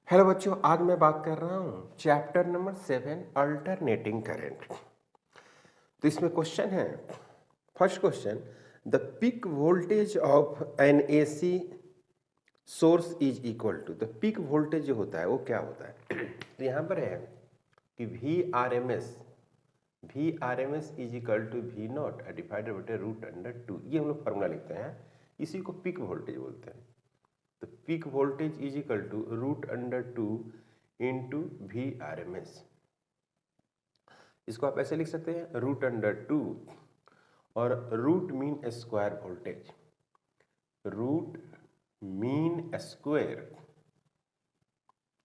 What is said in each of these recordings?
Hello बच्चों, आज मैं बात कर रहा हूँ चैप्टर नंबर 7 अल्टरनेटिंग करंट। तो इसमें क्वेश्चन है, first question, the peak voltage of an AC source is equal to. The peak voltage जो होता है वो क्या होता है? तो यहाँ पर है कि V R M S is equal to V naught divided by root under 2। ये हम लोग फॉर्मूला लिखते हैं, इसी को पीक वोल्टेज बोलते हैं। तो peak voltage is equal to root under 2 into V R M S. इसको आप ऐसे लिख सकते हैं, रूट अंडर 2 और root mean square voltage, root mean square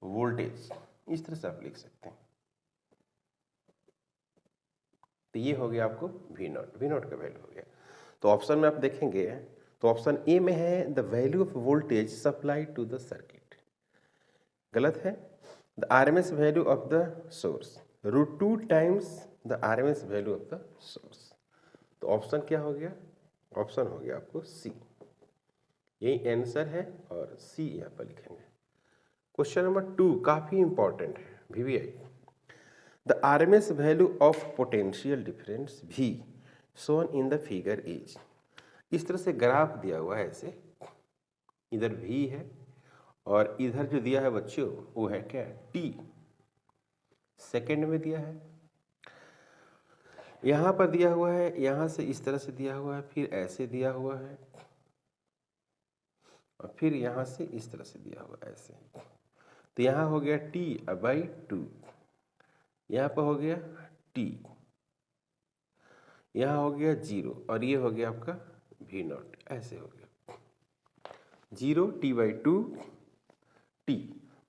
voltage, इस तरह से आप लिख सकते हैं। तो ये हो गया आपको वी नॉट का वैल्यू हो गया। तो ऑप्शन में आप देखेंगे तो ऑप्शन ए में है the value of voltage supply to the circuit, गलत है। The RMS value of the source root 2 times the RMS value of the source. तो ऑप्शन क्या हो गया? ऑप्शन हो गया आपको सी, यही आंसर है और सी यहाँ पर लिखेंगे। क्वेश्चन नंबर 2 काफी इंपॉर्टेंट है, VVI. The RMS value of potential difference V shown in the figure is. इस तरह से ग्राफ दिया हुआ है, ऐसे इधर V है और इधर जो दिया है बच्चों वो है क्या? T सेकेंड में दिया है। यहाँ पर दिया हुआ है, यहाँ से इस तरह से दिया हुआ है, फिर ऐसे दिया हुआ है और फिर यहाँ से इस तरह से दिया हुआ है ऐसे। तो यहाँ हो गया T/2, यहाँ पर हो गया T, यहाँ हो गया 0 और ये हो गया आपका V0, ऐसे हो गया 0 T/2 T,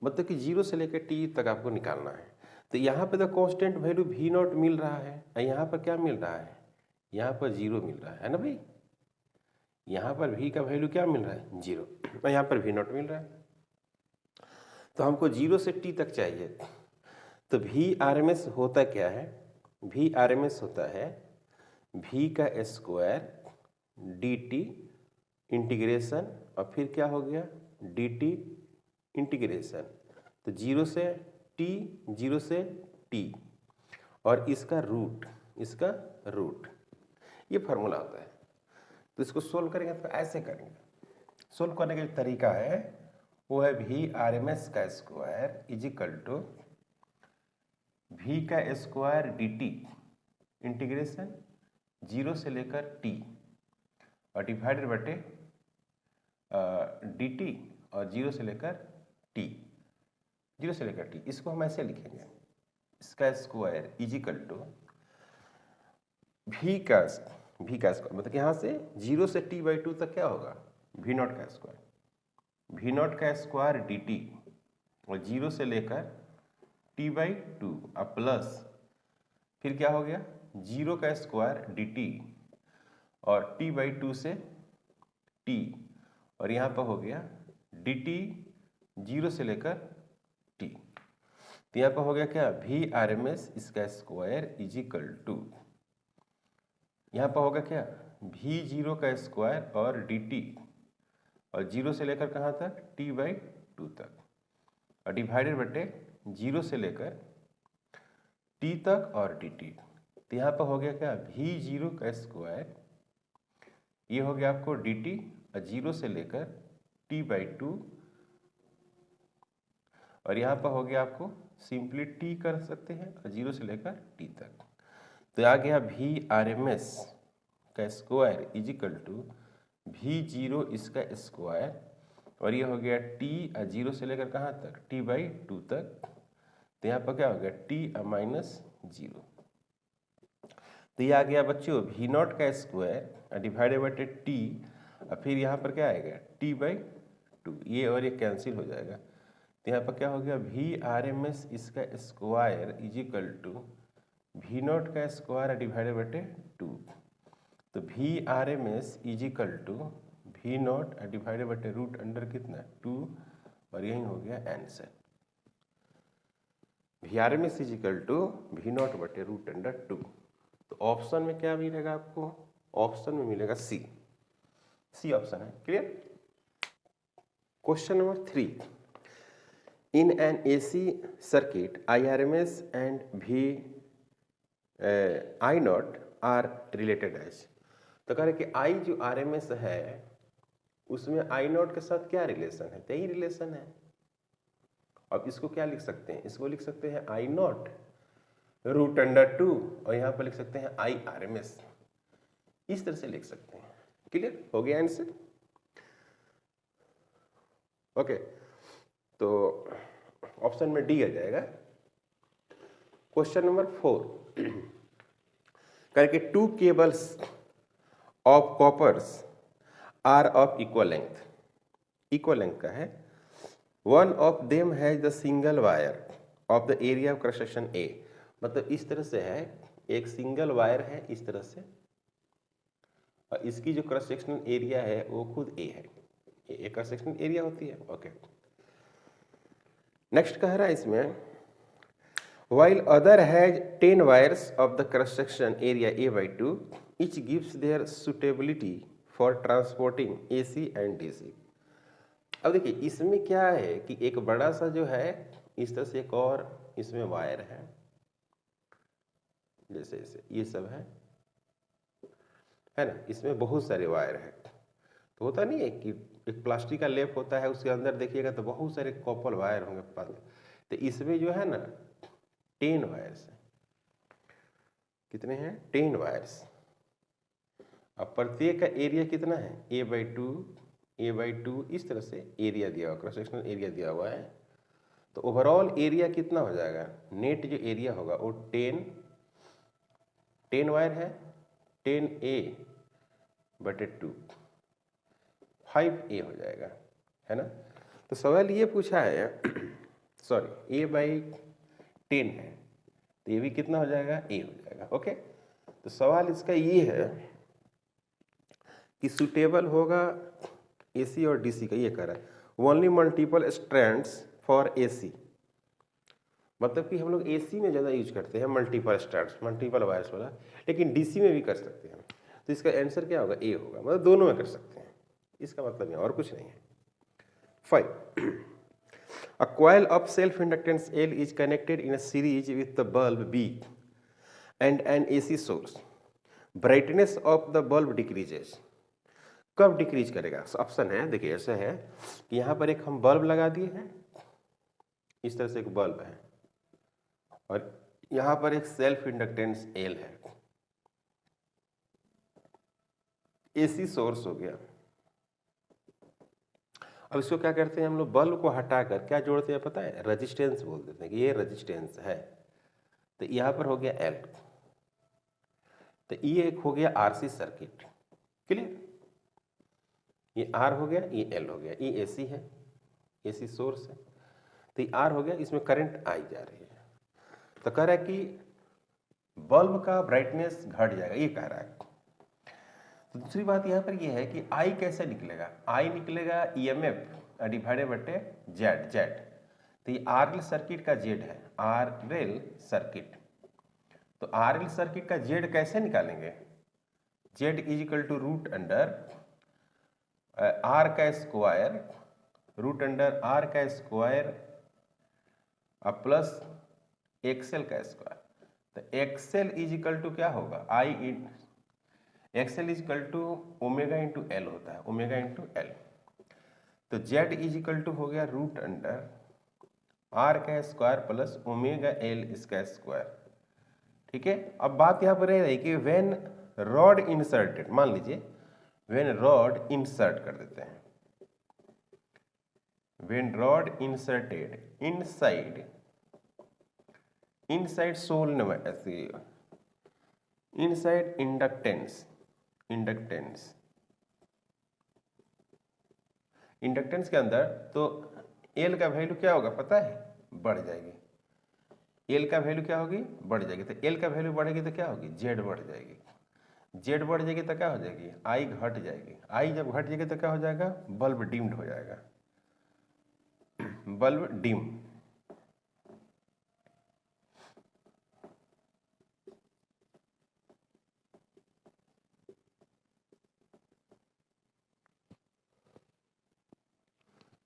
मतलब कि 0 से लेकर T तक आपको निकालना है। तो यहाँ पे तो कांस्टेंट वैल्यू V0 मिल रहा है और यहाँ पर क्या मिल रहा है? यहाँ पर 0 मिल रहा है ना भाई। यहाँ पर V का वैल्यू क्या मिल रहा है? 0, और यहाँ पर V0 मिल रहा है। तो हमको 0 से T तक चाहिए। तो VRMS होता क्या है? VRMS होता है V का स्क्वायर dt इंटीग्रेशन और फिर क्या हो गया? dt integration. तो 0 से T, 0 से T और इसका रूट, ये फार्मूला होता है। तो इसको सोल्व करेंगे तो ऐसे करेंगे। सोल्व करने का जो तरीका है वो है VRMS का square is equal to V का स्क्वायर dt इंटीग्रेशन 0 से लेकर T और डिवाइडेड बटे dt और 0 से लेकर T, 0 से लेकर T। इसको हम ऐसे लिखेंगे, इसका square is equal to V का स्क्वायर, मतलब यहाँ से 0 से T/2 तक क्या होगा? V0 का स्क्वायर, V0 का स्क्वायर dt और 0 से लेकर T/2 और प्लस फिर क्या हो गया? 0 का स्क्वायर dt और T/2 से T और यहाँ पर हो गया dt 0 से लेकर T। तो यहाँ पर हो गया क्या? VRMS इसका स्क्वायर इज इक्वल टू, यहाँ पर होगा क्या? V0 का स्क्वायर और dt और 0 से लेकर कहाँ तक? T/2 तक और डिवाइडेड बटे 0 से लेकर T तक और dt। तो यहाँ पर हो गया क्या? V0 का स्क्वायर, ये हो गया आपको dt और 0 से लेकर T/2 और यहाँ पर हो गया आपको सिंपली T कर सकते हैं और 0 से लेकर T तक। तो आ गया VRMS का square is equal to V0 इसका स्क्वायर और ये हो गया T और 0 से लेकर कहाँ तक? T/2 तक। तो यहाँ पर क्या हो गया? T-0। तो ये आ गया बच्चों V0 का स्क्वायर डिवाइडेड बाई T और फिर यहाँ पर क्या आएगा? T/2, ये और ये कैंसिल हो जाएगा। तो यहाँ पर क्या हो गया? VRMS इसका square is equal to V0 का स्क्वायर डिवाइडेड बाई 2। तो VRMS is equal to V0 divided by root under कितना? 2 और यही हो गया answer. VRMS is equal to V0 बटे रूट अंडर 2। तो ऑप्शन में क्या मिलेगा आपको? ऑप्शन में मिलेगा सी ऑप्शन है। Clear? Question number 3, In an AC circuit, IRMS and V I naught are related as. तो कह रहे कि I जो RMS है उसमें I नॉट के साथ क्या रिलेशन है, तो यही रिलेशन है। अब इसको क्या लिख सकते हैं, इसको लिख सकते हैं I नॉट √2 और यहाँ पर लिख सकते हैं IRMS, इस तरह से लिख सकते हैं। क्लियर हो गया आंसर? ओके, तो ऑप्शन में डी आ जाएगा। क्वेश्चन नंबर 4 करके 2 cables of coppers are of equal length का है। One of them has the single wire of the area of cross section A। मतलब इस तरह से है, एक सिंगल वायर है इस तरह से, और इसकी जो क्रॉस सेक्शनल एरिया है वो खुद A है, ये क्रॉस सेक्शनल एरिया होती है। ओके, नेक्स्ट कह रहा है इसमें while other has 10 wires of the cross section area A/2, each gives their suitability for transporting AC and DC। अब देखिए इसमें क्या है कि एक बड़ा सा जो है इस तरह से, एक और इसमें वायर है, जैसे ऐसे ये सब है ना, इसमें बहुत सारे वायर है। तो होता नहीं है कि एक प्लास्टिक का लेप होता है, उसके अंदर देखिएगा तो बहुत सारे कॉपर वायर होंगे पास। तो इसमें जो है ना 10 वायर्स है। कितने हैं? 10 वायर्स। अब प्रत्येक का एरिया कितना है? A/2 इस तरह से एरिया दिया हुआ, क्रॉस सेक्शनल एरिया दिया हुआ है। तो ओवरऑल एरिया कितना हो जाएगा? नेट जो एरिया होगा वो 10 वायर है, 10A/2 5A हो जाएगा, है ना। तो सवाल ये पूछा है सॉरी A/10 है, तो ये भी कितना हो जाएगा? A हो जाएगा। ओके, तो सवाल इसका ये है कि सुटेबल होगा AC और DC का, ये कह रहा है only multiple strands for AC। मतलब कि हम लोग AC में ज़्यादा यूज करते हैं मल्टीपल स्ट्रैंड्स, मल्टीपल वायर्स वाला, लेकिन DC में भी कर सकते हैं। तो इसका आंसर क्या होगा? A होगा, मतलब दोनों में कर सकते हैं, इसका मतलब ये और कुछ नहीं है। 5 A coil of self-inductance L is connected in a series with the bulb B and an AC source. Brightness of the bulb decreases। कब डिक्रीज करेगा? ऑप्शन है, देखिए ऐसा है कि यहाँ पर एक हम बल्ब लगा दिए हैं, इस तरह से एक बल्ब है, और यहाँ पर एक सेल्फ इंडक्टेंस L है, AC सोर्स हो गया। अब इसको क्या करते हैं हम लोग? बल्ब को हटाकर क्या जोड़ते हैं पता है? रेजिस्टेंस बोल देते हैं कि ये रेजिस्टेंस है। तो यहाँ पर हो गया L, तो ये एक हो गया RC सर्किट। क्लियर? ये R हो गया, ये L हो गया, ये AC है, AC सोर्स है। तो ये R हो गया, इसमें करंट आई जा रही है। तो कह रहा है कि बल्ब का ब्राइटनेस घट जाएगा, ये कह रहा है। तो दूसरी बात यहाँ पर ये है कि I कैसे निकलेगा? I निकलेगा EMF डिवाइडेड बटे Z। तो ये RL सर्किट का Z है, RL सर्किट। तो RL सर्किट का Z कैसे निकालेंगे? Z is equal to root under R का स्क्वायर, रूट अंडर R का स्क्वायर प्लस XL का स्क्वायर। तो XL इज इक्वल टू क्या होगा? XL is equal to omega into L होता है, ओमेगा इंटू L। तो Z इज इक्वल टू हो गया रूट अंडर R का स्क्वायर प्लस ओमेगा L इसका स्क्वायर। ठीक है, अब बात यहाँ पर रही कि व्हेन रॉड इंसर्टेड, मान लीजिए व्हेन रॉड इंसर्ट कर देते हैं, when rod inserted inside solenoid, inside inductance के अंदर, तो L का वैल्यू क्या होगा पता है? बढ़ जाएगी। L का वैल्यू क्या होगी? बढ़ जाएगी। तो L का वैल्यू बढ़ेगी तो क्या होगी? Z बढ़ जाएगी। Z बढ़ जाएगी तो क्या हो जाएगी? I घट जाएगी। I जब घट जाएगी तो क्या हो जाएगा? बल्ब डिम्ड हो जाएगा, बल्ब डिम।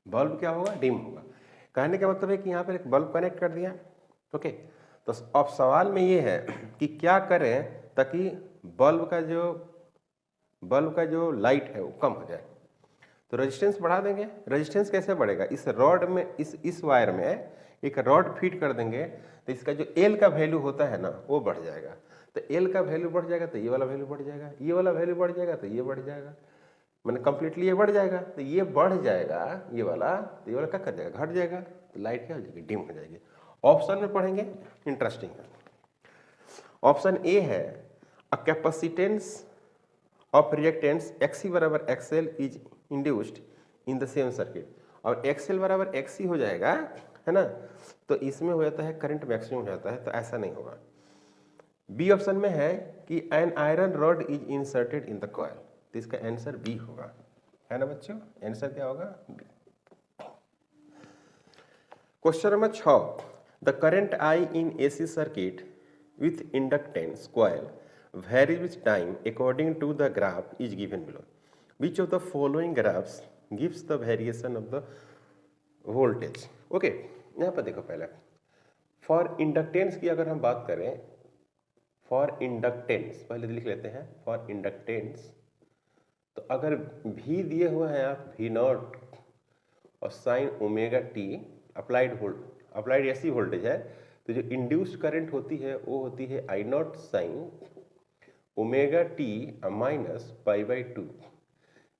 बल्ब क्या होगा? डिम होगा। कहने का मतलब है कि यहाँ पर एक बल्ब कनेक्ट कर दिया। ओके, तो अब सवाल में ये है कि क्या करें ताकि बल्ब का जो लाइट है वो कम हो जाए। तो रेजिस्टेंस बढ़ा देंगे। रेजिस्टेंस कैसे बढ़ेगा, इस रॉड में इस वायर में एक रॉड फीड कर देंगे तो इसका जो एल का वैल्यू होता है ना वो बढ़ जाएगा। तो एल का वैल्यू बढ़ जाएगा तो ये वाला वैल्यू बढ़ जाएगा, ये वाला वैल्यू बढ़ जाएगा तो ये बढ़ जाएगा, मैंने कंप्लीटली ये बढ़ जाएगा। तो ये बढ़ जाएगा ये वाला, तो ये वाला क्या कर जाएगा, घट जाएगा। तो लाइट क्या हो जाएगी, डिम हो जाएगी। ऑप्शन में पढ़ेंगे, इंटरेस्टिंग है। ऑप्शन ए है अ कैपेसिटेंस ऑफ रिएक्टेंस XC बराबर XL is induced in the same circuit. और XL बराबर XC हो जाएगा, है ना, तो इसमें हो जाता है करंट मैक्सिमम हो जाता है, तो ऐसा नहीं होगा। बी ऑप्शन में है कि an iron rod is inserted in the coil, तो इसका आंसर बी होगा, है ना बच्चों। आंसर क्या होगा, B. Question number 6, the current I in AC circuit with inductance coil varies with time according to the graph is given below. Which of the following graphs gives the variation of the voltage? Okay, यहाँ पर देखो पहले for inductance की अगर हम बात करें, for inductance पहले लिख लेते हैं। फॉर इंडक्टेंस तो अगर V दिए हुए हैं आप V0 और साइन ओमेगा टी अप्लाइड ऐसी वोल्टेज है, तो जो इंड्यूस्ड करंट होती है वो होती है I0 sine omega T minus π/2।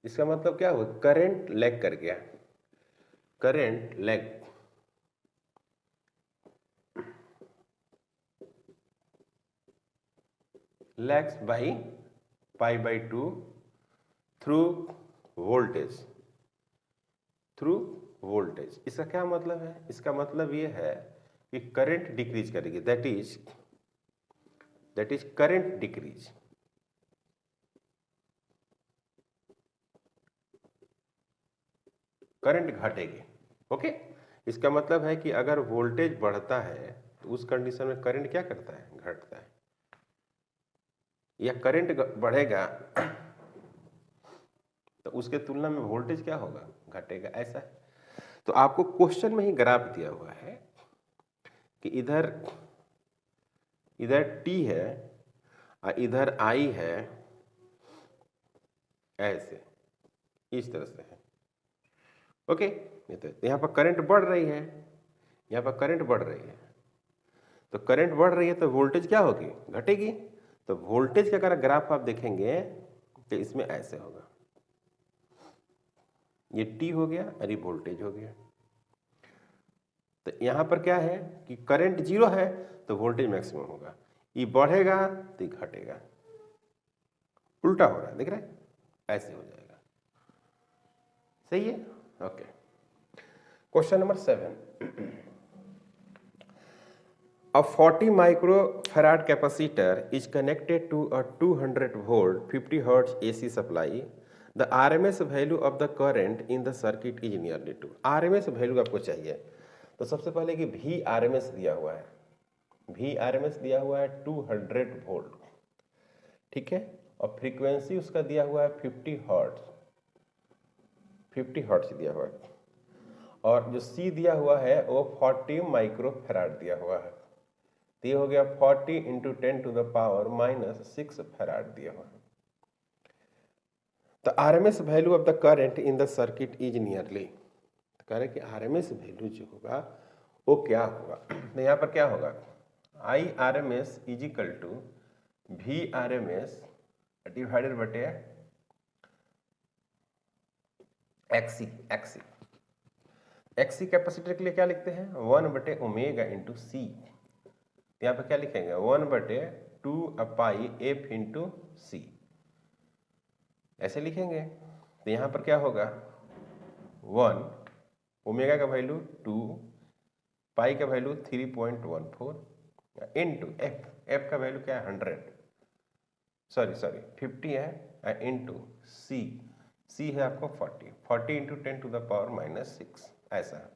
इसका मतलब क्या हुआ, करंट लैग कर गया, current lags by π/2 through voltage. इसका क्या मतलब है, इसका मतलब ये है कि करंट डिक्रीज करेगी, that is current decrease. Current घटेगी। ओके, इसका मतलब है कि अगर वोल्टेज बढ़ता है तो उस कंडीशन में करंट क्या करता है, घटता है। या करंट बढ़ेगा तो उसके तुलना में वोल्टेज क्या होगा, घटेगा, ऐसा है। तो आपको क्वेश्चन में ही ग्राफ दिया हुआ है कि इधर T है और इधर I है, ऐसे इस तरह से है। ओके, तो यहाँ पर करंट बढ़ रही है, यहाँ पर करंट बढ़ रही है, तो करंट बढ़ रही है तो वोल्टेज क्या होगी, घटेगी। तो वोल्टेज का अगर ग्राफ आप देखेंगे तो इसमें ऐसे होगा, ये T हो गया और ये वोल्टेज हो गया। तो यहाँ पर क्या है कि करंट 0 है तो वोल्टेज मैक्सिमम होगा, ये बढ़ेगा तो ये घटेगा, उल्टा हो रहा है, दिख रहा है, ऐसे हो जाएगा। सही है। Okay, question number 7, a 40 microfarad capacitor is connected to a 200 volt 50 hertz AC supply. The RMS value of the current in the circuit is nearly 2. RMS value आपको चाहिए, तो सबसे पहले कि VRMS दिया हुआ है, VRMS दिया हुआ है 200 वोल्ट, ठीक है, और फ्रीक्वेंसी उसका दिया हुआ है 50 हर्ट्ज दिया हुआ है, और जो C दिया हुआ है वो 40 माइक्रोफैराड दिया हुआ है। तो ये हो गया 40 × 10⁻⁻6 फैराड दिया हुआ है। तो RMS value of the current in the circuit is nearly, तो कह रहे कि RMS वैल्यू जो होगा वो क्या होगा। तो यहाँ पर क्या होगा, IRMS is equal to VRMS divided बटे XC कैपेसिटर के लिए क्या लिखते हैं, 1/ω × C। यहाँ पर क्या लिखेंगे, 1/2πf × C, ऐसे लिखेंगे। तो यहाँ पर क्या होगा, 1, ओमेगा का वैल्यू 2, पाई का वैल्यू 3.14 इंटू एफ का वैल्यू क्या है 100, सॉरी 50 है, इंटू सी है आपको 40 × 10⁻⁻6 ऐसा।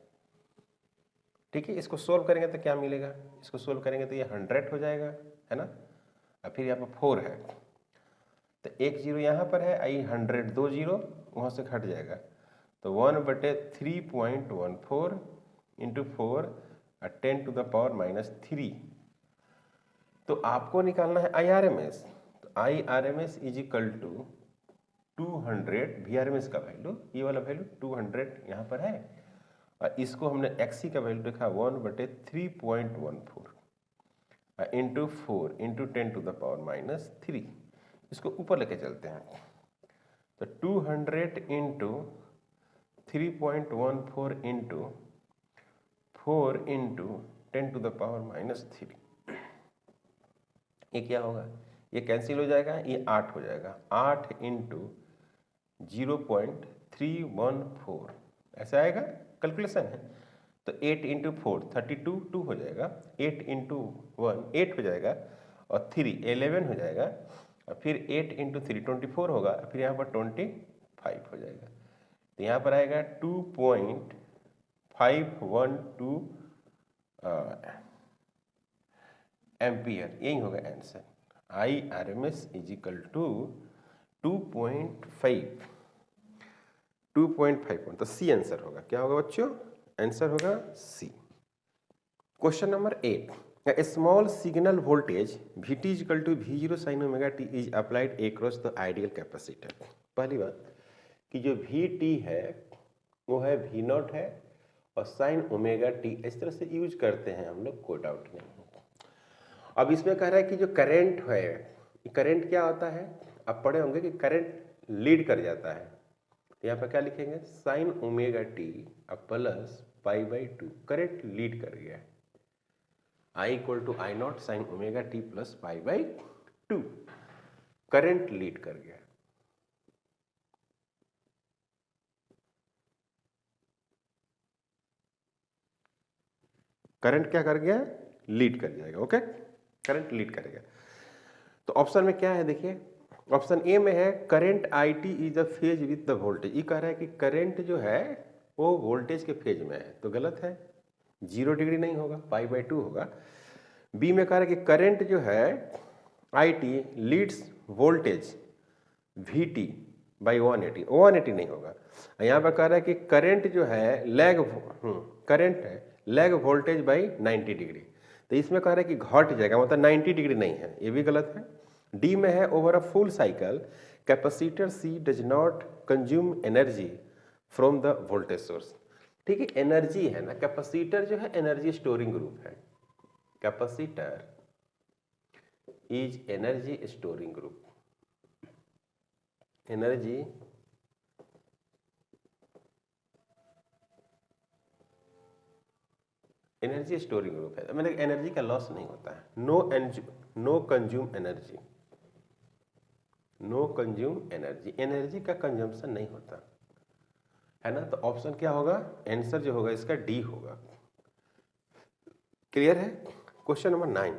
ठीक है, इसको सोल्व करेंगे तो क्या मिलेगा, इसको सोल्व करेंगे तो ये 100 हो जाएगा, है ना, और फिर यहाँ पर 4 है, तो 1 0 यहाँ पर है, आई 100 2 0 वहाँ से घट जाएगा, तो 1/3.14 इंटू 4 10 टू द पावर -3। तो आपको निकालना है IRMS। तो IRMS is equal to 200, VRMS का वैल्यू, ये वाला वैल्यू 200 यहाँ पर है, और इसको हमने XC का वैल्यू देखा 1/3.14 into 4 into 10 to the power -3। इसको ऊपर लेके चलते हैं, तो 200 into 3.14 into 4 into 10 to the power -3, ये क्या होगा, ये कैंसिल हो जाएगा, ये 8 हो जाएगा, 8 इंटू 0.314 ऐसा आएगा, कैलकुलेशन है। तो 8 इंटू 4 32 2 हो जाएगा, 8 इंटू 1 8 हो जाएगा, और 3 11 हो जाएगा, और फिर 8 इंटू 3 24 होगा, फिर यहाँ पर 25 हो जाएगा। तो यहाँ पर आएगा 2.512 एम्पियर, यही होगा answer. IRMS is equal to 2.5 तो सी आंसर होगा। क्या होगा बच्चों, आंसर होगा C. Question number 8, a small signal voltage Vt is equal to V0 sin omega t is applied across the ideal capacitor। पहली बात कि जो Vt है वो है V0 है, और साइन ओमेगा टी इस तरह से यूज करते हैं हम लोग, कोई डाउट नहीं। अब इसमें कह रहा है कि जो करंट है, करंट क्या होता है, आप पढ़े होंगे कि करंट लीड कर जाता है। तो यहाँ पर क्या लिखेंगे, sine omega t plus π/2, current lead कर गया है। I equal to I0 sine omega t plus π/2, current lead कर गया। करंट क्या कर गया, लीड कर जाएगा। ओके, करंट लीड करेगा। तो ऑप्शन में क्या है, देखिए ऑप्शन ए में है current IT is the phase with the voltage. ये कह रहा है कि करंट जो है वो वोल्टेज के फेज में है, तो गलत है, 0 डिग्री नहीं होगा, π/2 होगा। बी में कह रहा है कि करंट जो है IT leads voltage VT by 180 नहीं होगा। यहाँ पर कह रहा है कि करंट जो है करंट है लैग वोल्टेज बाई 90 डिग्री, तो इसमें कह रहा है कि घट जाएगा, मतलब 90 डिग्री नहीं है, ये भी गलत है। डी में है over a full cycle capacitor C does not consume energy from the voltage source. ठीक है, एनर्जी है ना, कैपेसिटर जो है एनर्जी स्टोरिंग ग्रुप है, capacitor is energy storing group, energy storing group है, मतलब एनर्जी का लॉस नहीं होता है। No consume energy, no consume energy, energy का कंजम्पशन नहीं होता है ना। तो ऑप्शन क्या होगा, आंसर जो होगा इसका डी होगा। क्लियर है। क्वेश्चन नंबर 9,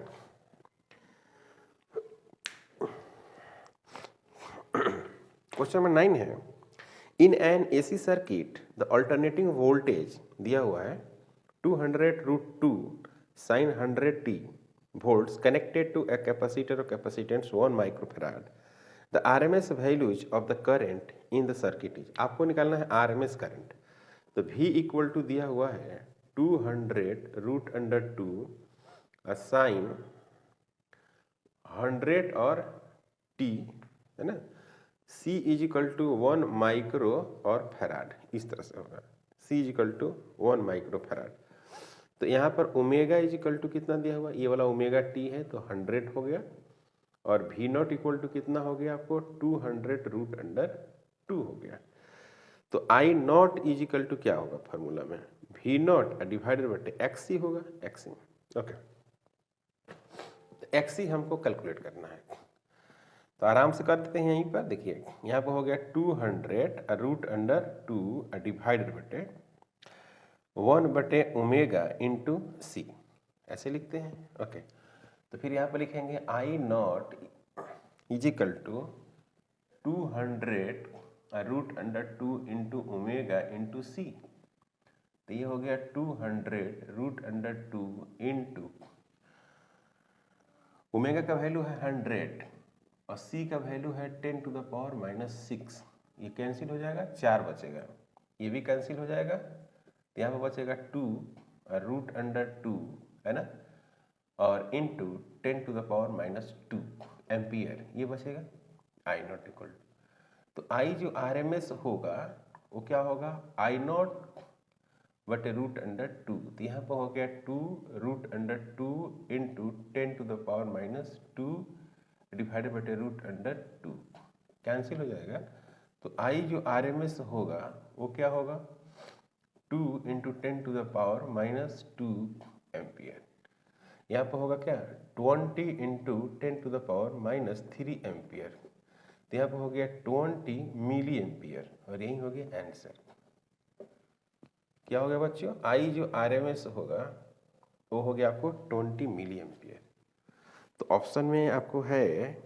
क्वेश्चन नंबर 9 है, in an AC circuit the alternating voltage दिया हुआ है 200√2 sin 100t volts connected to a capacitor or capacitance 1 microfarad। The RMS values of the current in the circuit is, आपको निकालना है RMS current. तो V equal to दिया हुआ है 200√2 साइन 100 और t है ना, C is equal to 1 micro और फैराड, इस तरह से होगा, C is equal to 1 micro farad. तो यहाँ पर ओमेगा इज इक्वल टू कितना दिया हुआ, ये वाला ओमेगा टी है तो 100 हो गया, और V0 इक्वल टू कितना हो गया आपको 200√2 हो गया। तो I0 इज इक्वल टू क्या होगा फार्मूला में, V0 डिवाइडेड बटे XC होगा, XC। ओके, तो XC हमको कैलकुलेट करना है, तो आराम से कर देते हैं। यहीं पर देखिए, यहाँ पर हो गया 200√2 डिवाइडेड बटे 1/ओमेगा इंटू C, ऐसे लिखते हैं। ओके, तो फिर यहाँ पर लिखेंगे I0 is equal to 200√2 into omega into C। तो ये हो गया 200√2 इंटू ओमेगा का वैल्यू है 100 और C का वैल्यू है 10 टू द पावर -6। ये कैंसिल हो जाएगा, 4 बचेगा, ये भी कैंसिल हो जाएगा, तो यहाँ पर बचेगा 2 √2 है ना, और इंटू 10⁻⁻2 एम्पियर, ये बचेगा आई नॉट इक्वल टू, तो आई जो RMS होगा वो क्या होगा आई नॉट बटे √2, तो यहाँ पर हो गया 2√2 इंटू 10⁻⁻2 डिवाइडेड बटे √2, कैंसिल हो जाएगा। तो आई जो RMS होगा वो क्या होगा 2 इंटू 10⁻⁻2 एम्पियर। यहाँ पर होगा क्या 20 इंटू 10⁻⁻3 एम्पियर, तो यहाँ पर हो गया 20 मिली एम्पियर, और यही हो गया आंसर। क्या हो गया बच्चों, आई जो RMS होगा वो हो गया आपको 20 मिली एम्पियर। तो ऑप्शन में आपको है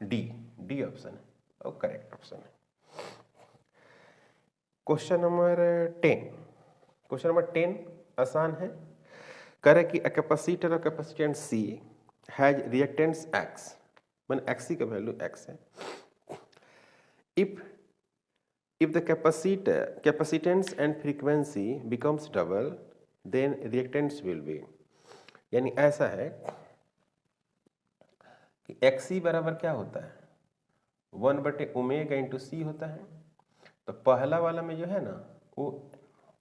डी ऑप्शन है और करेक्ट ऑप्शन है। क्वेश्चन नंबर 10 आसान है। करे कि अ कैपेसिटर और capacitance C has reactance X, मैंने XC का वैल्यू X है। If the capacitance and frequency becomes double, then reactance will be, यानी ऐसा है कि XC बराबर क्या होता है 1/ओमेगा इंटू C होता है। तो पहला वाला में जो है ना वो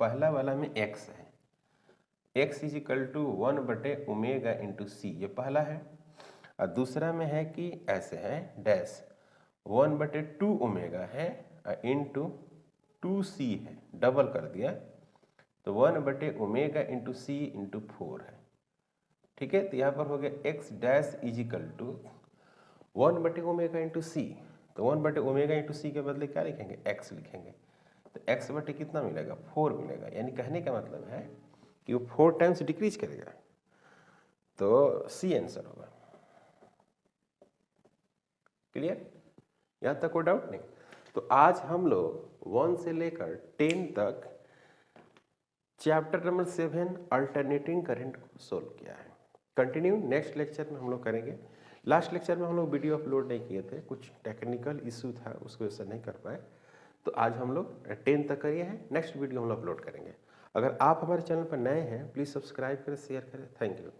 पहला वाला में X है, X इज इक्वल टू 1/ओमेगा इंटू C, ये पहला है। और दूसरा में है कि ऐसे है डैश 1/2 ओमेगा है इंटू 2C है, डबल कर दिया तो 1/ओमेगा इंटू C इंटू 4 है। ठीक है, तो यहाँ पर हो गया X dash is equal to 1/ओमेगा इंटू C, तो 1/ओमेगा इंटू C के बदले क्या लिखेंगे X लिखेंगे, तो X बटे कितना मिलेगा 4 मिलेगा। यानी कहने का मतलब है कि वो 4 टाइम्स डिक्रीज करेगा, तो C आंसर होगा। क्लियर, यहाँ तक कोई डाउट नहीं। तो आज हम लोग 1 से लेकर 10 तक चैप्टर नंबर 7 अल्टरनेटिंग करंट को सोल्व किया है। कंटिन्यू नेक्स्ट लेक्चर में हम लोग करेंगे। लास्ट लेक्चर में हम लोग वीडियो अपलोड नहीं किए थे, कुछ टेक्निकल इशू था उसकी वजह से नहीं कर पाए। तो आज हम लोग 10 तक करिए हैं, नेक्स्ट वीडियो हम लोग अपलोड करेंगे। अगर आप हमारे चैनल पर नए हैं प्लीज़ सब्सक्राइब करें, शेयर करें। Thank you.